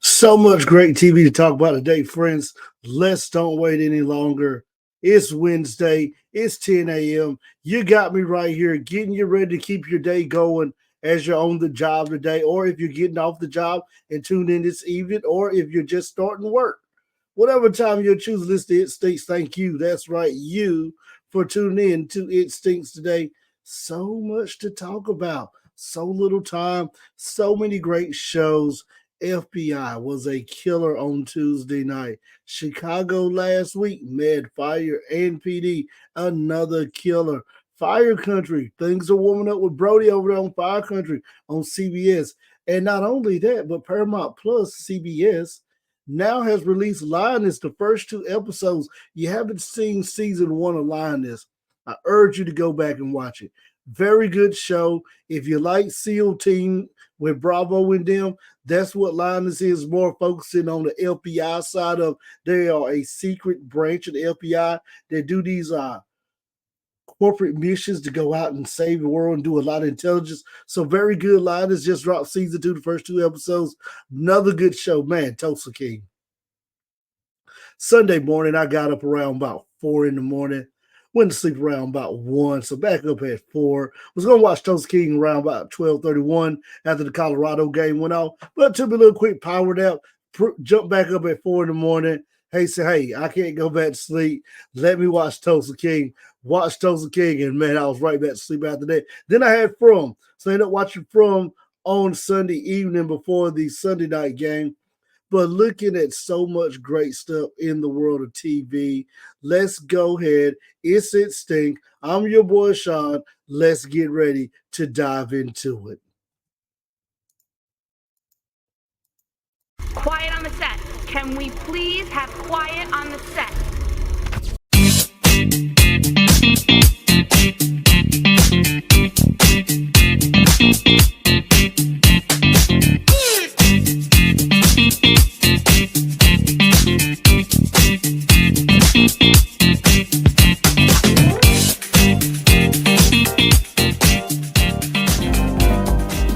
So much great TV to talk about today, friends. Let's don't wait any longer. It's Wednesday. It's 10 a.m. You got me right here, getting you ready to keep your day going as you're on the job today, or if you're getting off the job and tune in this evening, or if you're just starting work. Whatever time you choose to listen to It Stinks, thank you. That's right, you for tuning in to It Stinks today. So much to talk about, so little time, so many great shows. FBI was a killer on Tuesday night. Chicago last week, Med Fire and PD, another killer. Fire Country, things are warming up with Brody over there on Fire Country on CBS. And not only that, but Paramount Plus, CBS, now has released Lioness, the first two episodes. You haven't seen season one of Lioness, I urge you to go back and watch it. Very good show. If you like SEAL Team with Bravo and them, that's what Linus is, more focusing on the FBI side of. They are a secret branch of the FBI that do these corporate missions to go out and save the world and do a lot of intelligence. So very good. Linus just dropped season two, the first two episodes. Another good show, man. Tulsa King. Sunday morning, I got up around about 4 in the morning. Went to sleep around about 1, so back up at 4. Was going to watch Tulsa King around about 12:31 after the Colorado game went off, but took me a little quick power nap, jumped back up at 4 in the morning. Hey, say, hey, I can't go back to sleep. Let me watch Tulsa King. Watch Tulsa King, and man, I was right back to sleep after that. Then I had From, so I ended up watching From on Sunday evening before the Sunday night game. But looking at so much great stuff in the world of TV, let's go ahead. It's It Stink. I'm your boy Shawn. Let's get ready to dive into it. Quiet on the set. Can we please have quiet on the set?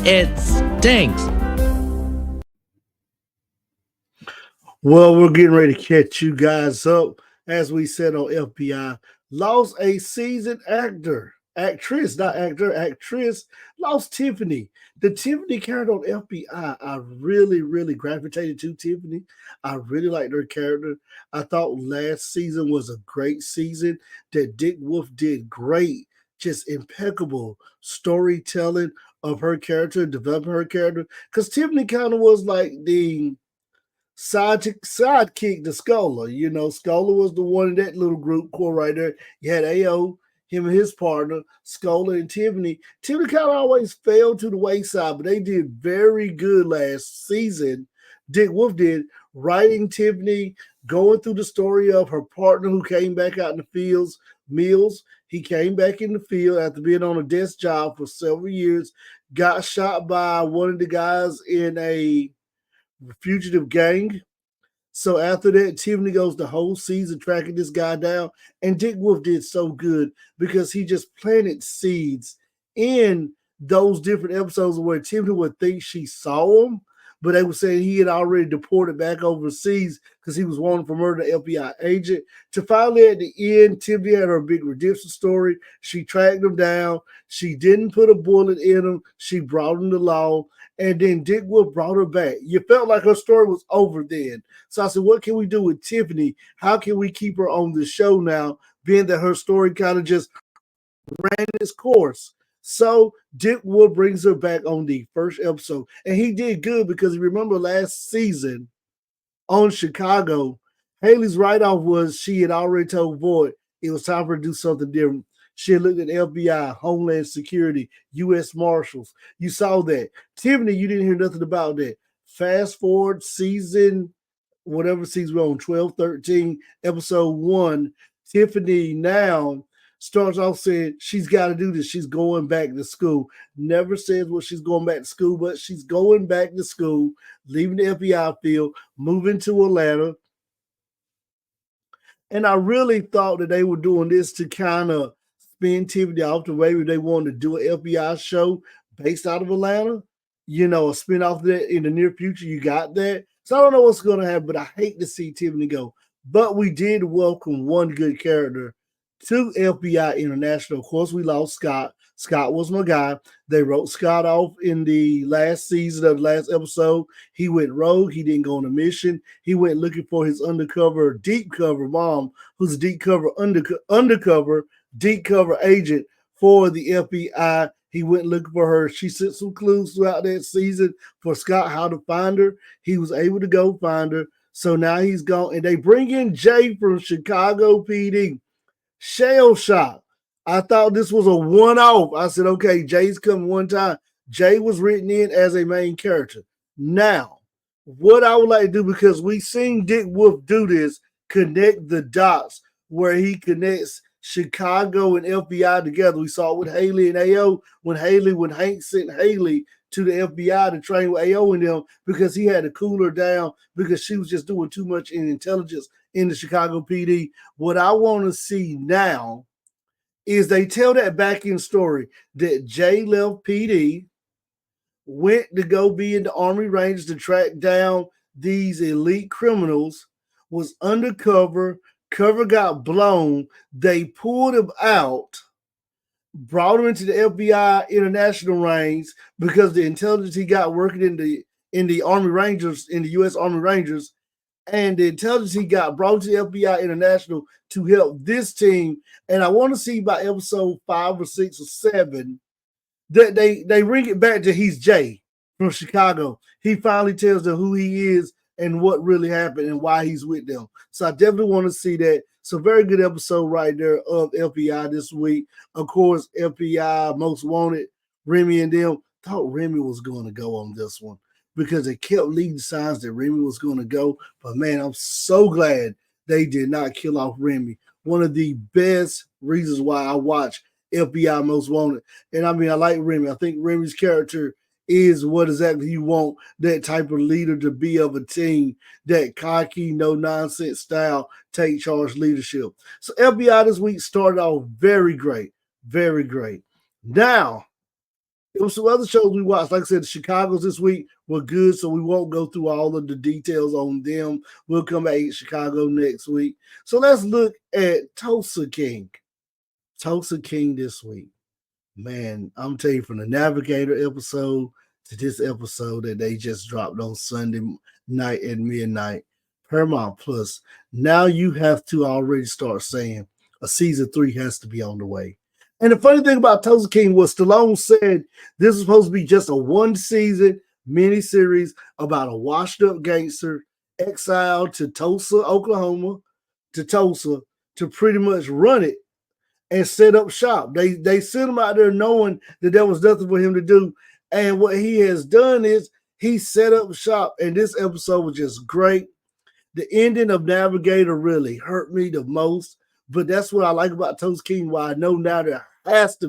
It stinks. Well, we're getting ready to catch you guys up. As we said on FBI, lost a seasoned actress, not actor, actress, lost Tiffany. The Tiffany character on FBI, I really, really gravitated to Tiffany. I really liked her character. I thought last season was a great season, that Dick Wolf did great, just impeccable storytelling of her character, developing her character. Because Tiffany kind of was like the sidekick to Scholar. You know, Scholar was the one in that little group core right there. You had AO, him and his partner, Scholar and Tiffany. Tiffany kind of always fell to the wayside, but they did very good last season. Dick Wolf did, writing Tiffany, going through the story of her partner who came back out in the fields, Mills. He came back in the field after being on a desk job for several years, got shot by one of the guys in a fugitive gang. So after that, Tiffany goes the whole season tracking this guy down. And Dick Wolf did so good because he just planted seeds in those different episodes where Tiffany would think she saw him, but they were saying he had already deported back overseas because he was wanted for murder, FBI agent. To finally at the end, Tiffany had her big redemption story. She tracked him down. She didn't put a bullet in him. She brought him to law. And then Dick Wolf brought her back. You felt like her story was over then. So I said, what can we do with Tiffany? How can we keep her on the show now, being that her story kind of just ran its course? So Dick Wolf brings her back on the first episode. And he did good because you remember last season on Chicago, Haley's write-off was she had already told Voight it was time for her to do something different. She had looked at FBI, Homeland Security, U.S. Marshals. You saw that. Tiffany, you didn't hear nothing about that. Fast forward season, whatever season we're on, 12, 13, episode 1, Tiffany now starts off saying she's got to do this. She's going back to school. Never says what she's going back to school, but she's going back to school, leaving the FBI field, moving to Atlanta. And I really thought that they were doing this to kind of spin Tiffany off the way they wanted to do an FBI show based out of Atlanta. You know, a spin off of that in the near future. You got that. So I don't know what's going to happen, but I hate to see Tiffany go. But we did welcome one good character to FBI International. Of course, we lost Scott. Scott was my guy. They wrote Scott off in the last season of the last episode. He went rogue. He didn't go on a mission. He went looking for his undercover, deep cover mom, who's a undercover, deep cover agent for the FBI. He went looking for her. She sent some clues throughout that season for Scott how to find her. He was able to go find her. So now he's gone. And they bring in Jay from Chicago PD. Shell shock. I thought this was a one-off. I said, okay, Jay's coming one time. Jay was written in as a main character. Now, what I would like to do, because we seen Dick Wolf do this, connect the dots where he connects Chicago and FBI together. We saw it with Haley and AO when Hank sent Haley to the FBI to train with AO and them because he had to cool her down because she was just doing too much in intelligence in the Chicago PD. What I want to see now is they tell that back end story that Jay left PD, went to go be in the Army Rangers to track down these elite criminals, was undercover, cover got blown, they pulled him out, brought him into the FBI International ranks because the intelligence he got working in the Army Rangers, in the U.S. Army Rangers, and the intelligence he got brought to the FBI International to help this team. And I want to see by episode 5 or 6 or 7 that they bring it back to he's Jay from Chicago. He finally tells them who he is and what really happened and why he's with them. So I definitely want to see that. So very good episode right there of FBI this week. Of course, FBI Most Wanted, Remy and them. Thought Remy was going to go on this one because it kept leading signs that Remy was going to go. But man, I'm so glad they did not kill off Remy. One of the best reasons why I watch FBI Most Wanted. And I mean, I like Remy. I think Remy's character is what exactly you want that type of leader to be of a team, that cocky, no nonsense style, take charge leadership. So FBI this week started off very great, very great. Now, there was some other shows we watched. Like I said, the Chicago's this week were good, so we won't go through all of the details on them. We'll come back to Chicago next week. So let's look at Tulsa King. Tulsa King this week. Man, I'm telling you, from the Navigator episode to this episode that they just dropped on Sunday night at midnight, Paramount Plus, now you have to already start saying a season 3 has to be on the way. And the funny thing about Tulsa King was Stallone said this was supposed to be just a one-season miniseries about a washed-up gangster exiled to Tulsa, Oklahoma, to Tulsa, to pretty much run it and set up shop. They sent him out there knowing that there was nothing for him to do. And what he has done is he set up shop. And this episode was just great. The ending of Navigator really hurt me the most. But that's what I like about Tulsa King, why I know now there's got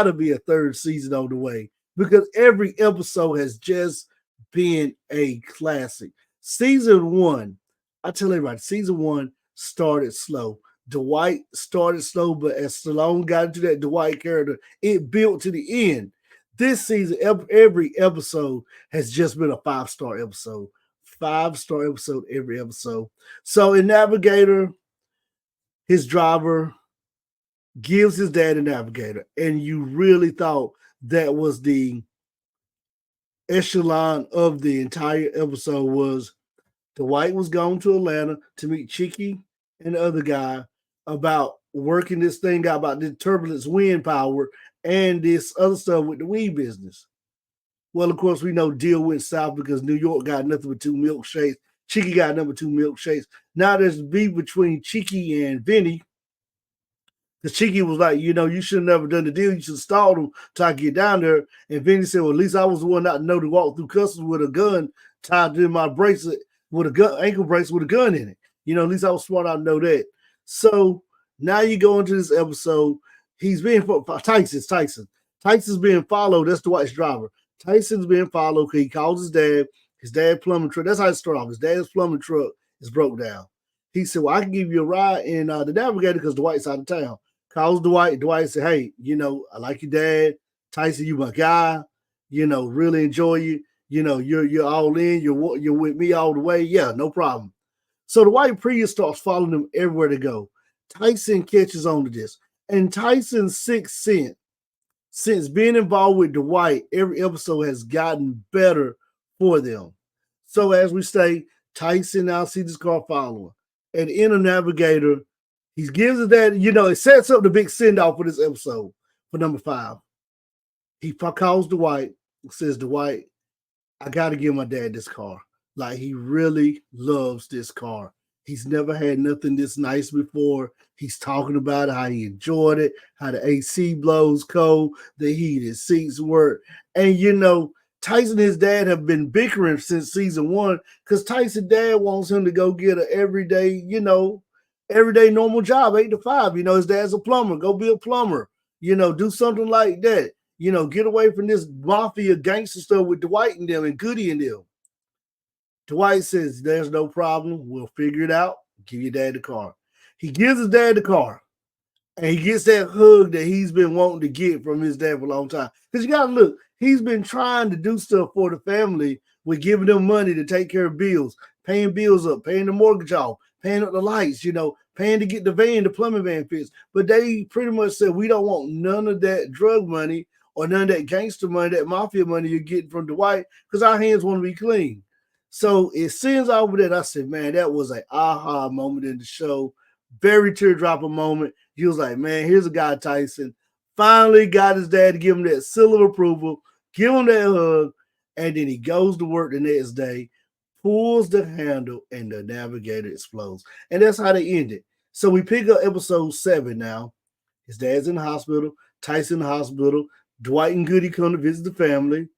to be a third season on the way. Because every episode has just been a classic. Season 1, I tell everybody, season 1 started slow. Dwight started slow, but as Stallone got into that Dwight character, it built to the end. This season, every episode has just been a 5-star episode. 5-star episode every episode. So in Navigator, his driver gives his dad a Navigator, and you really thought that was the echelon of the entire episode. Was Dwight was going to Atlanta to meet Chicky and the other guy about working this thing out, about the turbulence wind power and this other stuff with the weed business. Well, of course, we know deal went south because New York got nothing but 2 milkshakes. Chicky got number 2 milkshakes. Now there's beef between Chicky and Vinny. Because Chicky was like, you should have never done the deal. You should have stalled him till I get down there. And Vinny said, well, at least I was the one not to know to walk through customs with a gun tied to my bracelet with a gun, ankle bracelet with a gun in it. At least I was smart enough to know that. So now you go into this episode. He's being Tyson. Tyson's being followed. That's Dwight's driver. Tyson's being followed because he calls his dad. His dad plumbing truck. That's how it started off. His dad's plumbing truck is broke down. He said, well, I can give you a ride in the Navigator because Dwight's out of town. Calls Dwight. Dwight said, hey, I like your dad. Tyson, you my guy. Really enjoy you. You're all in. You're with me all the way. Yeah, no problem. So the white priest starts following them everywhere they go. Tyson catches on to this, and Tyson's sixth sense since being involved with Dwight, every episode has gotten better for them. So as we say, Tyson now sees this car following. And in a navigator, he gives it that, it sets up the big send-off for this episode for number 5. He calls Dwight, says, Dwight, I gotta give my dad this car. Like, he really loves this car. He's never had nothing this nice before. He's talking about how he enjoyed it, how the AC blows cold, the heated seats work. And Tyson and his dad have been bickering since season 1 because Tyson's dad wants him to go get an everyday normal job, 8 to 5. His dad's a plumber. Go be a plumber. Do something like that. Get away from this mafia gangster stuff with Dwight and them and Goody and them. Dwight says, there's no problem. We'll figure it out. Give your dad the car. He gives his dad the car. And he gets that hug that he's been wanting to get from his dad for a long time. Because you got to look, he's been trying to do stuff for the family with giving them money to take care of bills, paying bills up, paying the mortgage off, paying up the lights, paying to get the plumbing van fixed. But they pretty much said, we don't want none of that drug money or none of that gangster money, that mafia money you're getting from Dwight, because our hands want to be clean. So it sends over that. I said, man, that was an aha moment in the show. Very teardropper moment. He was like, man, here's a guy, Tyson, finally got his dad to give him that seal of approval, give him that hug, and then he goes to work the next day, pulls the handle, and the navigator explodes. And that's how they end it. So we pick up episode 7 now. His dad's in the hospital, Tyson in the hospital, Dwight and Goody come to visit the family.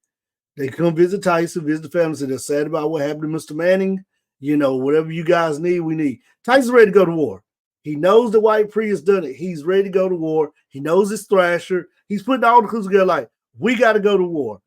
They come visit Tyson, visit the family, so they're sad about what happened to Mr. Manning. Whatever you guys need, we need. Tyson's ready to go to war. He knows the white priest done it. He's ready to go to war. He knows it's Thrasher. He's putting all the clues together like, we got to go to war.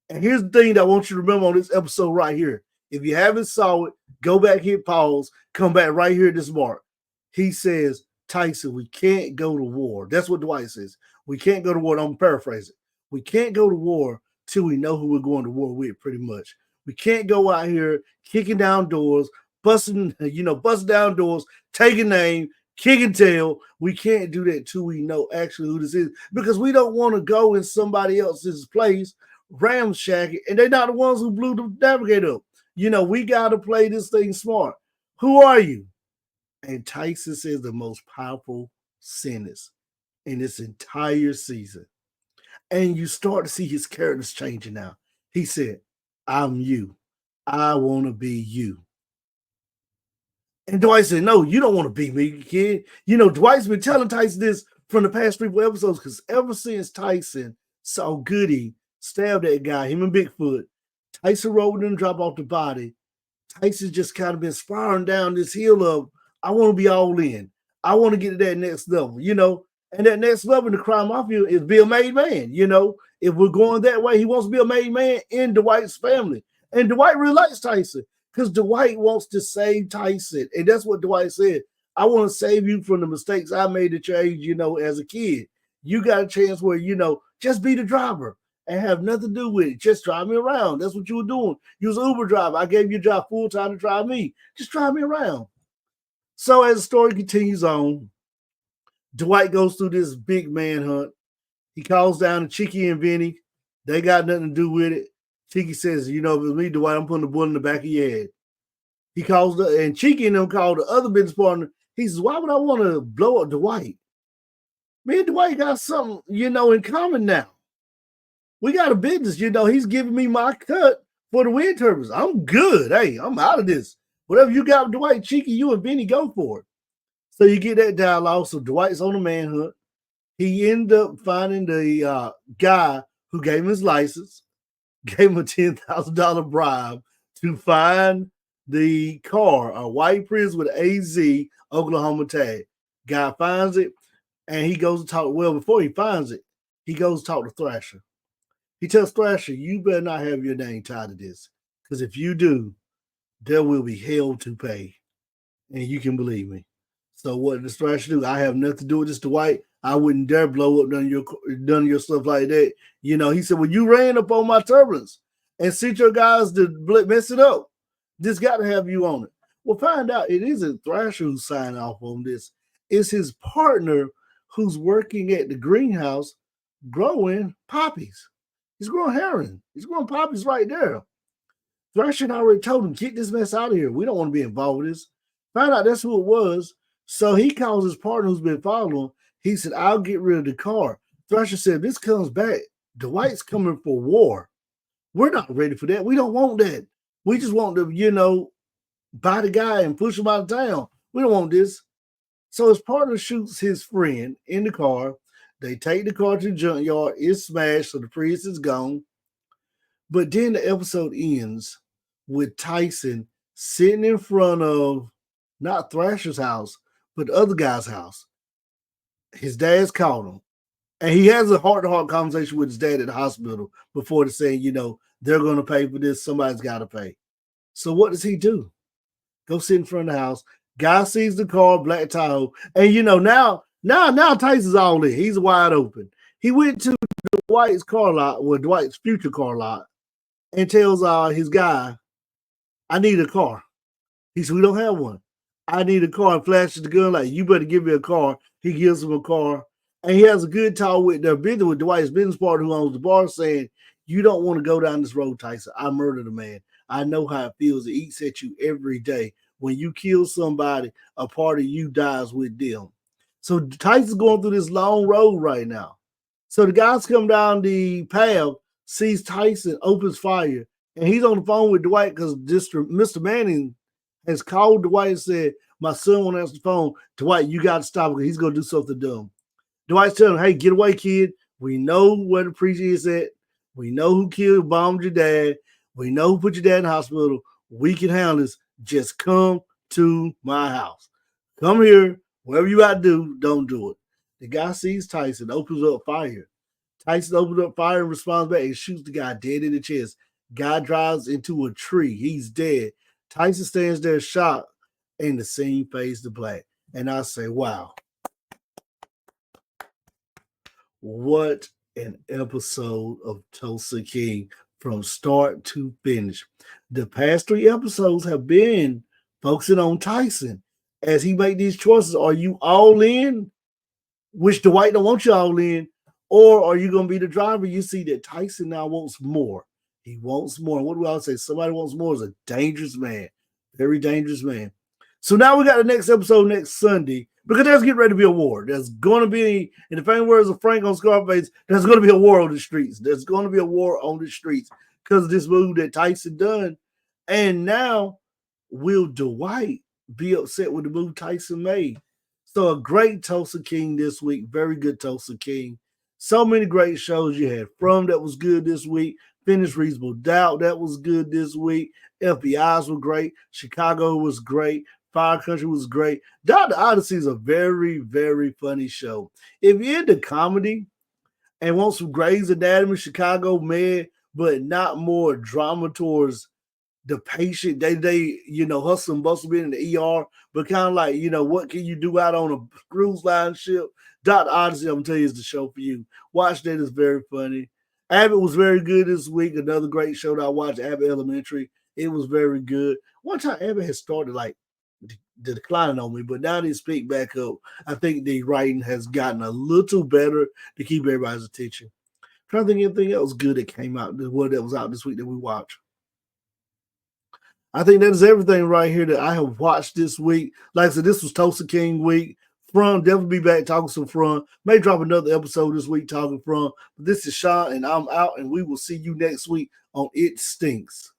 And here's the thing that I want you to remember on this episode right here. If you haven't saw it, go back, hit pause, come back right here at this mark. He says, Tyson, we can't go to war. That's what Dwight says. We can't go to war. I'm paraphrasing. We can't go to war till we know who we're going to war with, pretty much. We can't go out here kicking down doors, busting down doors, taking name, kicking tail. We can't do that till we know actually who this is, because we don't want to go in somebody else's place, ramshack it, and they're not the ones who blew the navigator up. We got to play this thing smart. Who are you? And Tyson says the most powerful sentence in this entire season. And you start to see his characters changing now. He said, I'm you. I want to be you. And Dwight said, no, you don't want to be me, kid. Dwight's been telling Tyson this from the past 3 episodes, because ever since Tyson saw Goody stab that guy, him and Bigfoot, Tyson rolled in and dropped off the body. Tyson's just kind of been spiraling down this hill of, I want to be all in. I want to get to that next level, And that next level in the crime mafia is be a made man, If we're going that way, he wants to be a made man in Dwight's family. And Dwight really likes Tyson because Dwight wants to save Tyson. And that's what Dwight said. I want to save you from the mistakes I made at your age, as a kid. You got a chance where, just be the driver and have nothing to do with it. Just drive me around. That's what you were doing. You was an Uber driver. I gave you a job full time to drive me. Just drive me around. So as the story continues on, Dwight goes through this big manhunt. He calls down to Cheeky and Vinny. They got nothing to do with it. Cheeky says, if it's me, Dwight, I'm putting the bullet in the back of your head. He calls and Cheeky and them call the other business partner. He says, why would I want to blow up Dwight? Me and Dwight got something, in common now. We got a business, he's giving me my cut for the wind turbines. I'm good. Hey, I'm out of this. Whatever you got with Dwight, Cheeky, you and Vinny, go for it. So you get that dialogue. So Dwight's on the manhunt. He ended up finding the guy who gave him his license, gave him a $10,000 bribe to find the car, a white Prius with AZ Oklahoma tag. Guy finds it, and he goes to talk. Well, before he finds it, he goes to talk to Thrasher. He tells Thrasher, you better not have your name tied to this, because if you do, there will be hell to pay. And you can believe me. So what does Thrasher do? I have nothing to do with this, Dwight. I wouldn't dare blow up none of your stuff like that. He said, well, you ran up on my turbulence. and sent your guys to mess it up. This got to have you on it. Well, find out it isn't Thrasher who signed off on this. It's his partner who's working at the greenhouse growing poppies. He's growing herring. He's growing poppies right there. Thrasher already told him, get this mess out of here. We don't want to be involved with this. Find out that's who it was. So he calls his partner who's been following. He said, I'll get rid of the car. Thrasher said, if this comes back, Dwight's coming for war. We're not ready for that. We don't want that. We just want to, buy the guy and push him out of town. We don't want this. So his partner shoots his friend in the car. They take the car to the junkyard. It's smashed, so the Prius is gone. But then the episode ends with Tyson sitting in front of not Thrasher's house, but the other guy's house. His dad's called him. And he has a heart-to-heart conversation with his dad at the hospital before they say, they're going to pay for this. Somebody's got to pay. So what does he do? Go sit in front of the house. Guy sees the car, black Tahoe. And, now Tyson's all in. He's wide open. He went to Dwight's car lot, or Dwight's future car lot, and tells his guy, I need a car. He said, we don't have one. I need a car. And flashes the gun like, you better give me a car. He gives him a car. And he has a good talk with Dwight's business partner who owns the bar, saying, you don't want to go down this road, Tyson. I murdered a man. I know how it feels. It eats at you every day. When you kill somebody, a part of you dies with them. So Tyson's going through this long road right now. So the guys come down the path, sees Tyson, opens fire, and he's on the phone with Dwight because Mr. Manning has called Dwight and said, my son won't answer the phone. Dwight, you got to stop because he's going to do something dumb. Dwight's telling him, hey, get away, kid. We know where the preacher is at. We know who bombed your dad. We know who put your dad in the hospital. We can handle this. Just come to my house. Come here. Whatever you got to do, don't do it. The guy sees Tyson, opens up fire. Tyson opens up fire and responds back and shoots the guy dead in the chest. Guy drives into a tree. He's dead. Tyson stands there shocked, and the scene fades to black. And I say, wow. What an episode of Tulsa King from start to finish. The past 3 episodes have been focusing on Tyson as he make these choices. Are you all in, which Dwight don't want you all in, or are you going to be the driver? You see that Tyson now wants more. He wants more. What do I say? Somebody wants more is a dangerous man, very dangerous man. So now we got the next episode next Sunday, because there's getting ready to be a war. There's going to be, in the famous words of Frank on Scarface, there's going to be a war on the streets. There's going to be a war on the streets because of this move that Tyson done. And now, will Dwight be upset with the move Tyson made? So a great Tulsa King this week. Very good Tulsa King. So many great shows you had. From that was good this week. Finished Reasonable Doubt, that was good this week. FBI's were great. Chicago was great. Fire Country was great. Dr. Odyssey is a very, very funny show. If you're into comedy and want some Grey's Anatomy, Chicago Med, but not more drama towards the patient, they hustle and bustle being in the ER, but kind of like, what can you do out on a cruise line ship? Dr. Odyssey, I'm going to tell you, is the show for you. Watch that. It's very funny. Abbott was very good this week. Another great show that I watched, Abbott Elementary. It was very good. One time Abbott had started declining on me, but now they speak back up. I think the writing has gotten a little better to keep everybody's attention. I'm trying to think of anything else good that came out, that was out this week that we watched. I think that is everything right here that I have watched this week. Like I said, this was Tulsa King week. From definitely be back talking some From. May drop another episode this week talking From. But this is Shawn, and I'm out, and we will see you next week on It Stinks.